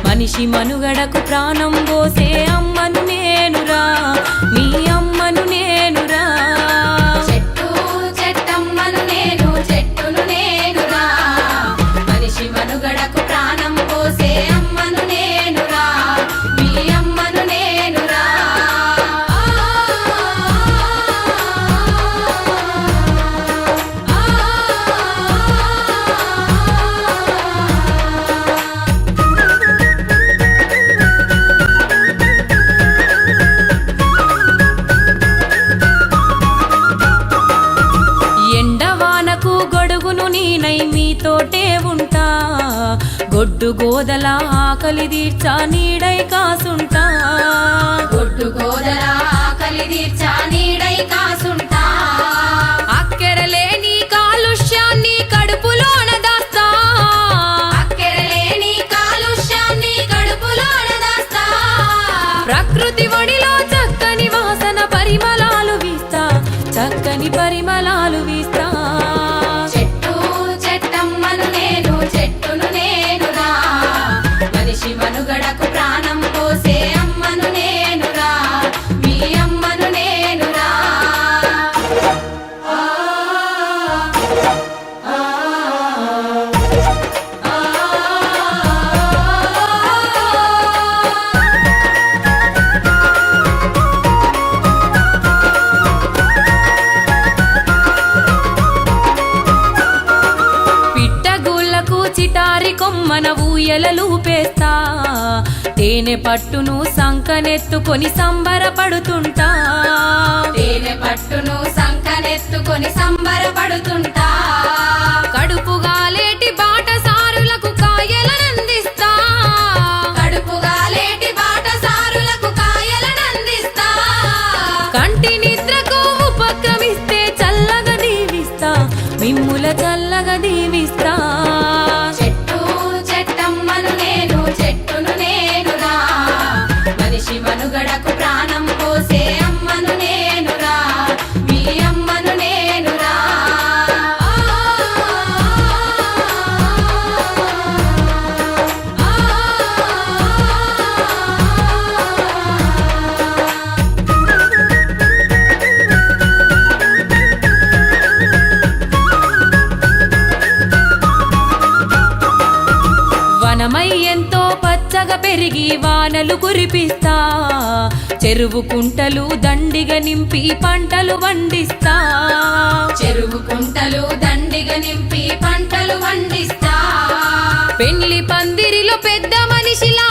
మనిషి మనుగడకు ప్రాణం పోసే అమ్మను నేనురా, మీ అమ్మను నేనురా. చెట్టు చెట్టమ్మను నేను, చెట్టును నేనురా, మనిషి మనుగడకు ప్రాణం పోసే అమ్మను నేనురా, మీ అమ్మను నేనురా. మీతోటే ఉంటా, గొడ్డు గోదల ఆకలి తీర్చా నీడై కాసుంటా, గొడ్డు గోదల ఆకలి తీర్చా నీడై కాసుంటా. అక్కెరలేని కాలుష్యాన్ని కడుపులోన దాస్తా, అక్కెరలేని కాలుష్యాన్ని కడుపులోన దాస్తా. ప్రకృతి ఒడిలో చక్కని వాసన పరిమళాలు వీస్తా, చక్కని పరిమళాలు వీస్తా. మనుగడకు ప్రాణం పోసే అమ్మను నేనురా, మీ అమ్మను నేనురా. పిట్టగూళ్ళకు చిటారి కొమ్మన ఊయలలూపేస్తా, తేనె పట్టును సంకనెత్తుకొని సంబరపడుతుంటా, తేనె పట్టును సంకనెత్తుకొని సంబరపడుతుంటా. కడుపుగాలేటి బాటసారులకు కాయలనందిస్తా, కడుపుగాలేటి బాటసారులకు కాయలనందిస్తా. కంటి నిద్రకు ఉపక్రమిస్తే చల్లగా దీవిస్తా, మిమ్ముల చల్లగా దీవిస్తా. చెట్టు చెట్టమ్మను నేను, చెట్టును నేనురా, మనిషి మనుగడకు ప్రాణం పోసే అమ్మను నేనురా, మీ అమ్మను నేనురా. వనమై ఎంతో పచ్చగా పెరిగి వానలు కురిపిస్తా, చెరువు కుంటలు దండిగా నింపి పంటలు వండిస్తా, చెరువు కుంటలు దండిగా నింపి పంటలు వండిస్తా. పెళ్లి పందిరిలో పెద్ద మనిషిలా